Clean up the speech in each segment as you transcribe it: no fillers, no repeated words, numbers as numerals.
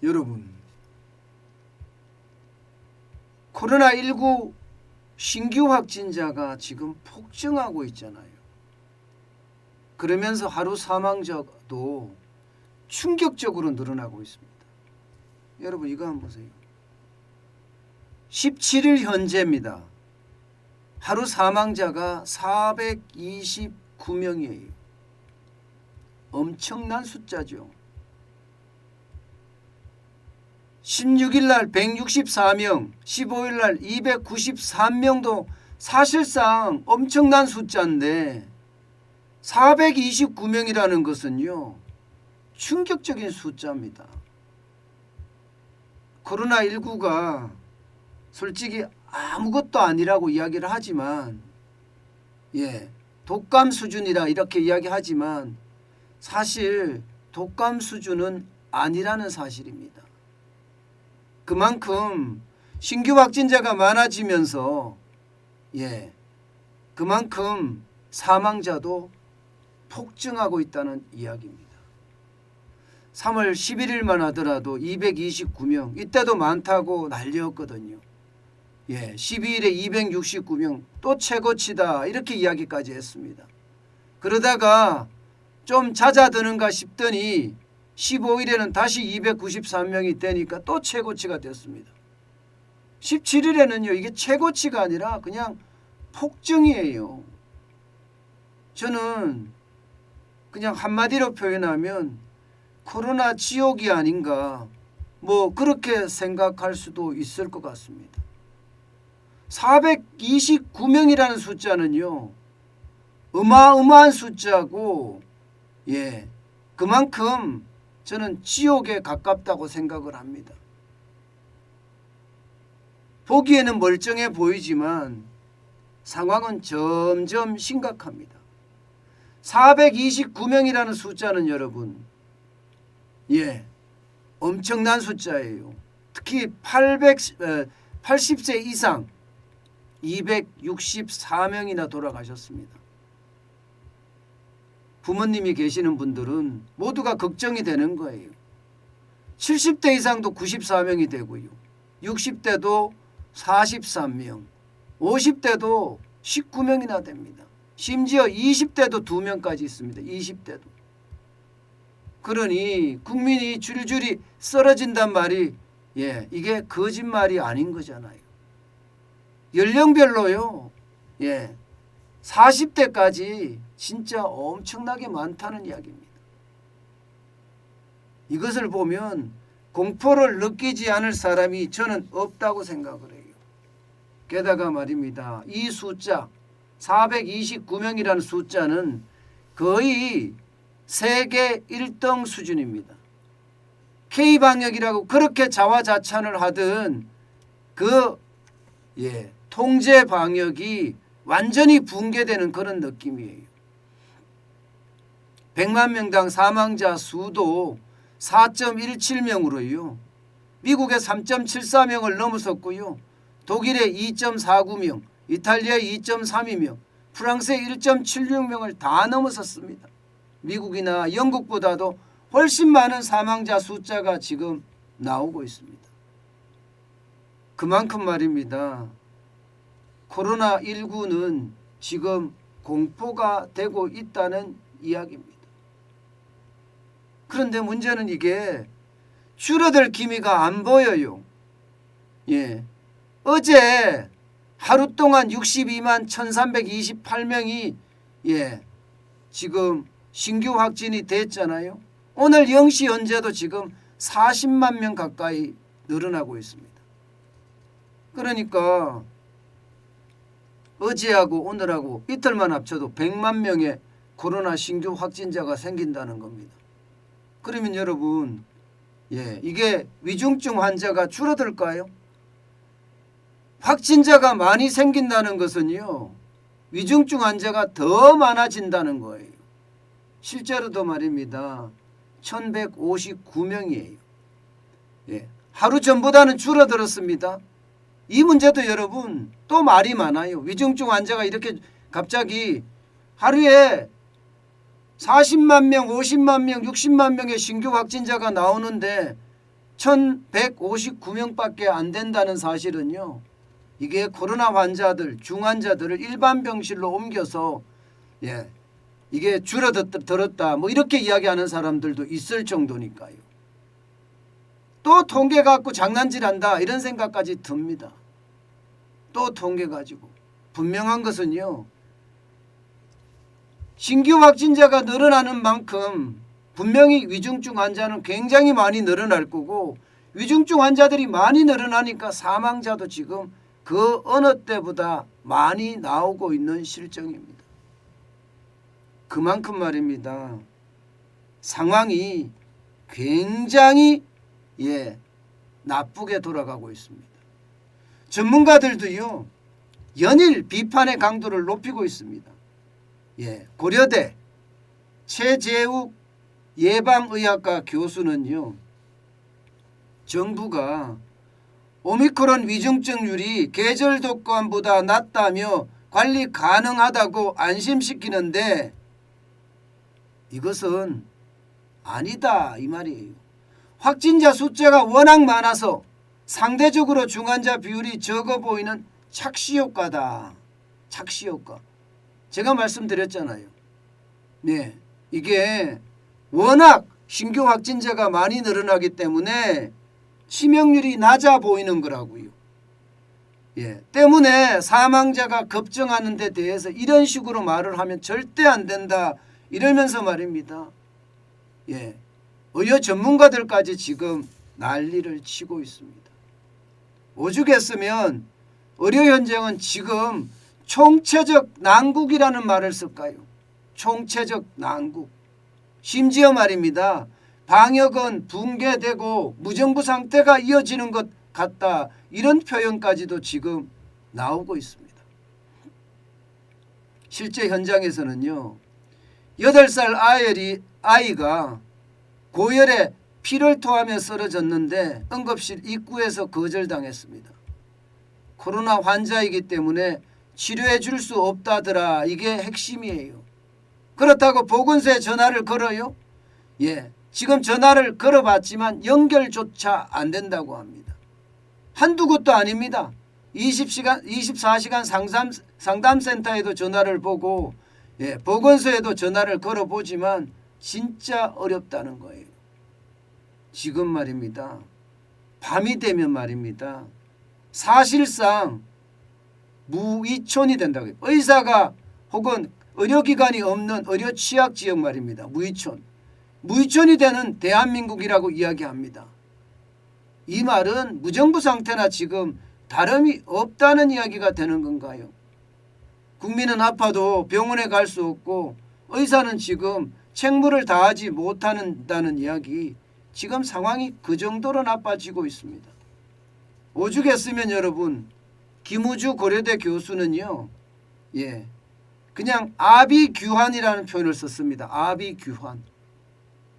여러분, 코로나19 신규 확진자가 지금 폭증하고 있잖아요. 그러면서 하루 사망자도 충격적으로 늘어나고 있습니다. 여러분 이거 한번 보세요. 17일 현재입니다. 하루 사망자가 429명이에요. 엄청난 숫자죠. 16일 날 164명, 15일 날 293명도 사실상 엄청난 숫자인데 429명이라는 것은요, 충격적인 숫자입니다. 코로나19가 솔직히 아무것도 아니라고 이야기를 하지만, 독감 수준이라 이렇게 이야기하지만 사실 독감 수준은 아니라는 사실입니다. 그만큼 신규 확진자가 많아지면서 그만큼 사망자도 폭증하고 있다는 이야기입니다. 3월 11일만 하더라도 229명, 이때도 많다고 난리였거든요. 12일에 269명, 또 최고치다 이렇게 이야기까지 했습니다. 그러다가 좀 잦아드는가 싶더니 15일에는 다시 293명이 되니까 또 최고치가 됐습니다. 17일에는요, 이게 최고치가 아니라 그냥 폭증이에요. 저는 그냥 한마디로 표현하면 코로나 지옥이 아닌가, 그렇게 생각할 수도 있을 것 같습니다. 429명이라는 숫자는요, 어마어마한 숫자고, 그만큼 저는 지옥에 가깝다고 생각을 합니다. 보기에는 멀쩡해 보이지만 상황은 점점 심각합니다. 429명이라는 숫자는 여러분, 엄청난 숫자예요. 특히 80세 이상 264명이나 돌아가셨습니다. 부모님이 계시는 분들은 모두가 걱정이 되는 거예요. 70대 이상도 94명이 되고요. 60대도 43명, 50대도 19명이나 됩니다. 심지어 20대도 2명까지 있습니다. 20대도. 그러니 국민이 줄줄이 쓰러진단 말이 이게 거짓말이 아닌 거잖아요. 연령별로요. 40대까지 진짜 엄청나게 많다는 이야기입니다. 이것을 보면 공포를 느끼지 않을 사람이 저는 없다고 생각을 해요. 게다가 말입니다. 이 숫자 429명이라는 숫자는 거의 세계 1등 수준입니다. K방역이라고 그렇게 자화자찬을 하던 그 통제 방역이 완전히 붕괴되는 그런 느낌이에요. 100만 명당 사망자 수도 4.17명으로요. 미국의 3.74명을 넘어섰고요. 독일의 2.49명, 이탈리아의 2.32명, 프랑스의 1.76명을 다 넘어섰습니다. 미국이나 영국보다도 훨씬 많은 사망자 숫자가 지금 나오고 있습니다. 그만큼 말입니다. 코로나19는 지금 공포가 되고 있다는 이야기입니다. 그런데 문제는 이게 줄어들 기미가 안 보여요. 어제 하루 동안 62만 1328명이 지금 신규 확진이 됐잖아요. 오늘 0시 현재도 지금 40만 명 가까이 늘어나고 있습니다. 그러니까 어제하고 오늘하고 이틀만 합쳐도 100만 명의 코로나 신규 확진자가 생긴다는 겁니다. 그러면 여러분, 이게 위중증 환자가 줄어들까요? 확진자가 많이 생긴다는 것은요, 위중증 환자가 더 많아진다는 거예요. 실제로도 말입니다. 1159명이에요. 하루 전보다는 줄어들었습니다. 이 문제도 여러분 또 말이 많아요. 위중증 환자가 이렇게 갑자기 하루에 40만 명, 50만 명, 60만 명의 신규 확진자가 나오는데 1159명밖에 안 된다는 사실은요. 이게 코로나 환자들, 중환자들을 일반 병실로 옮겨서 이게 줄어들었다 뭐 이렇게 이야기하는 사람들도 있을 정도니까요. 또 통계 갖고 장난질한다 이런 생각까지 듭니다. 또 통계 가지고. 분명한 것은요. 신규 확진자가 늘어나는 만큼 분명히 위중증 환자는 굉장히 많이 늘어날 거고, 위중증 환자들이 많이 늘어나니까 사망자도 지금 그 어느 때보다 많이 나오고 있는 실정입니다. 그만큼 말입니다. 상황이 굉장히 나쁘게 돌아가고 있습니다. 전문가들도요. 연일 비판의 강도를 높이고 있습니다. 고려대 최재욱 예방의학과 교수는요. 정부가 오미크론 위중증률이 계절 독감보다 낮다며 관리 가능하다고 안심시키는데 이것은 아니다 이 말이에요. 확진자 숫자가 워낙 많아서 상대적으로 중환자 비율이 적어 보이는 착시효과다. 착시효과. 제가 말씀드렸잖아요. 이게 워낙 신규 확진자가 많이 늘어나기 때문에 치명률이 낮아 보이는 거라고요. 때문에 사망자가 급증하는 데 대해서 이런 식으로 말을 하면 절대 안 된다. 이러면서 말입니다. 의료 전문가들까지 지금 난리를 치고 있습니다. 오죽했으면 의료 현장은 지금 총체적 난국이라는 말을 쓸까요? 총체적 난국. 심지어 말입니다. 방역은 붕괴되고 무정부 상태가 이어지는 것 같다. 이런 표현까지도 지금 나오고 있습니다. 실제 현장에서는요. 8살 아이가 고열에 피를 토하며 쓰러졌는데 응급실 입구에서 거절당했습니다. 코로나 환자이기 때문에 치료해 줄 수 없다더라. 이게 핵심이에요. 그렇다고 보건소에 전화를 걸어요? 지금 전화를 걸어봤지만 연결조차 안 된다고 합니다. 한두 곳도 아닙니다. 24시간 상담센터에도 전화를 보고 보건소에도 전화를 걸어보지만 진짜 어렵다는 거예요. 지금 말입니다. 밤이 되면 말입니다. 사실상 무의촌이 된다고요. 의사가 혹은 의료기관이 없는 의료 취약지역 말입니다. 무의촌이 되는 대한민국이라고 이야기합니다. 이 말은 무정부 상태나 지금 다름이 없다는 이야기가 되는 건가요? 국민은 아파도 병원에 갈 수 없고 의사는 지금 책무를 다하지 못한다는 이야기. 지금 상황이 그 정도로 나빠지고 있습니다. 오죽했으면 여러분 김우주 고려대 교수는요. 그냥 아비규환이라는 표현을 썼습니다. 아비규환.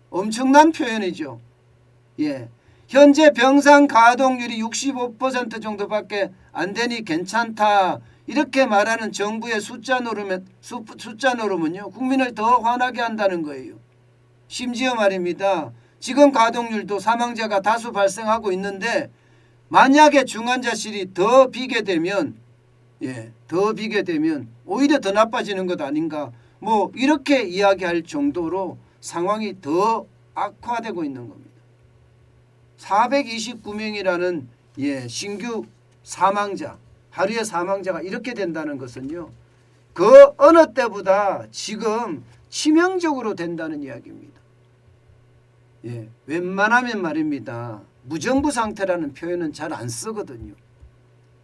엄청난 표현이죠. 현재 병상 가동률이 65% 정도밖에 안 되니 괜찮다. 이렇게 말하는 정부의 숫자 노름은요. 국민을 더 화나게 한다는 거예요. 심지어 말입니다. 지금 가동률도 사망자가 다수 발생하고 있는데 만약에 중환자실이 더 비게 되면 오히려 더 나빠지는 것 아닌가. 뭐 이렇게 이야기할 정도로 상황이 더 악화되고 있는 겁니다. 429명이라는 신규 사망자, 하루의 사망자가 이렇게 된다는 것은요. 그 어느 때보다 지금 치명적으로 된다는 이야기입니다. 웬만하면 말입니다. 무정부 상태라는 표현은 잘 안 쓰거든요.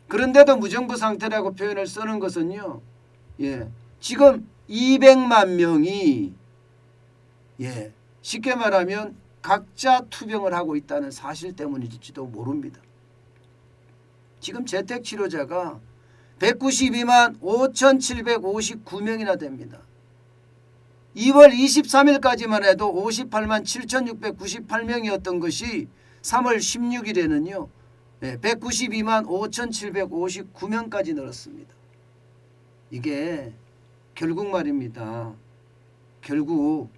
그런데도 무정부 상태라고 표현을 쓰는 것은요. 지금 200만 명이 쉽게 말하면 각자 투병을 하고 있다는 사실 때문일지도 모릅니다. 지금 재택치료자가 192만 5,759명이나 됩니다. 2월 23일까지만 해도 58만 7,698명이었던 것이 3월 16일에는요. 192만 5,759명까지 늘었습니다. 이게 결국 말입니다. 결국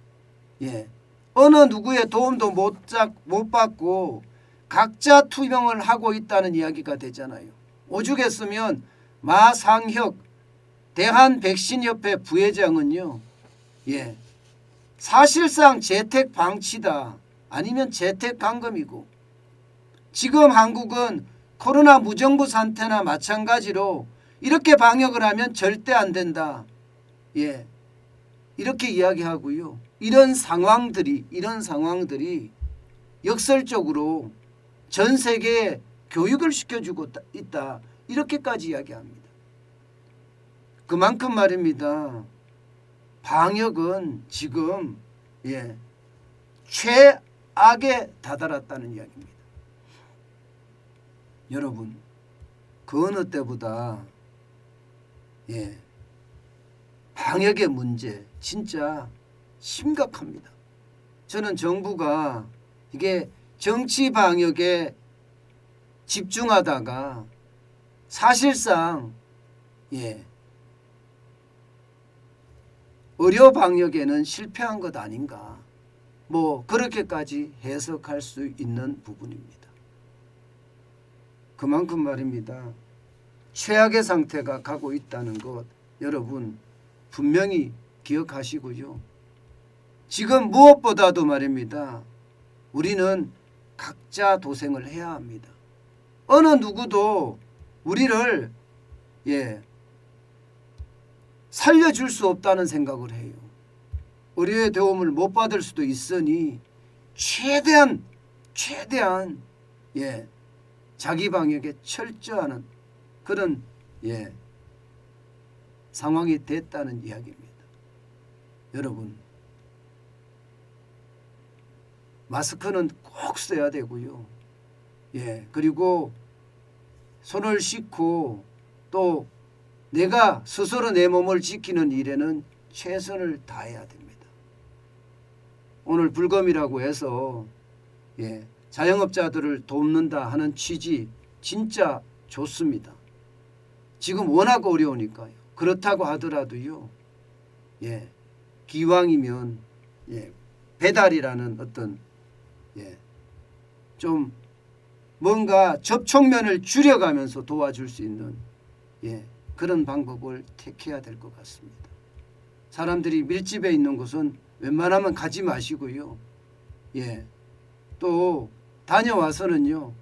어느 누구의 도움도 못 받고 각자 투명을 하고 있다는 이야기가 되잖아요. 오죽했으면 마상혁 대한백신협회 부회장은요. 사실상 재택 방치다 아니면 재택 감금이고 지금 한국은 코로나 무정부 상태나 마찬가지로 이렇게 방역을 하면 절대 안 된다. 이렇게 이야기하고요. 이런 상황들이 역설적으로 전 세계에 교육을 시켜주고 있다. 이렇게까지 이야기합니다. 그만큼 말입니다. 방역은 지금 최악에 다다랐다는 이야기입니다. 여러분 그 어느 때보다 방역의 문제 진짜 심각합니다. 저는 정부가 이게 정치 방역에 집중하다가 사실상 의료 방역에는 실패한 것 아닌가 그렇게까지 해석할 수 있는 부분입니다. 그만큼 말입니다. 최악의 상태가 가고 있다는 것 여러분 분명히 기억하시고요. 지금 무엇보다도 말입니다. 우리는 각자 도생을 해야 합니다. 어느 누구도 우리를 살려줄 수 없다는 생각을 해요. 의료의 도움을 못 받을 수도 있으니 최대한 자기 방역에 철저하는 그런 상황이 됐다는 이야기입니다. 여러분 마스크는 꼭 써야 되고요. 그리고 손을 씻고 또 내가 스스로 내 몸을 지키는 일에는 최선을 다해야 됩니다. 오늘 불검이라고 해서 자영업자들을 돕는다 하는 취지 진짜 좋습니다. 지금 워낙 어려우니까요. 그렇다고 하더라도요. 기왕이면 배달이라는 어떤 좀 뭔가 접촉면을 줄여가면서 도와줄 수 있는 그런 방법을 택해야 될 것 같습니다. 사람들이 밀집해 있는 곳은 웬만하면 가지 마시고요. 또 다녀와서는요.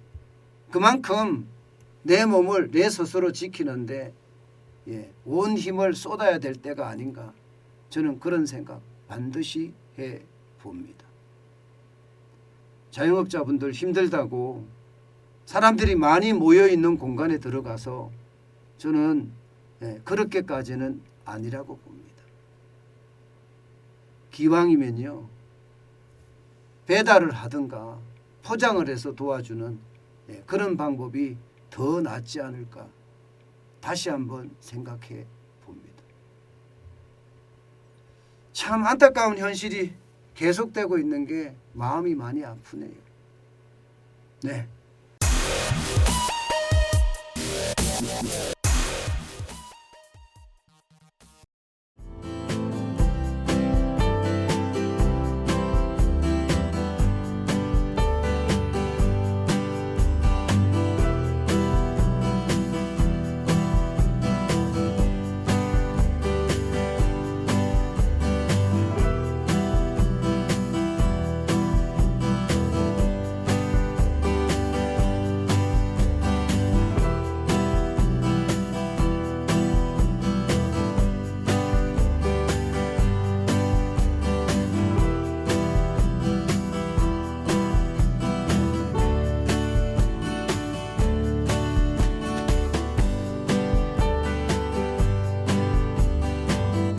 그만큼 내 몸을 내 스스로 지키는데 온 힘을 쏟아야 될 때가 아닌가 저는 그런 생각 반드시 해봅니다. 자영업자분들 힘들다고 사람들이 많이 모여있는 공간에 들어가서 저는 그렇게까지는 아니라고 봅니다. 기왕이면요. 배달을 하든가 포장을 해서 도와주는 그런 방법이 더 낫지 않을까 다시 한번 생각해 봅니다. 참 안타까운 현실이 계속되고 있는 게 마음이 많이 아프네요. 네.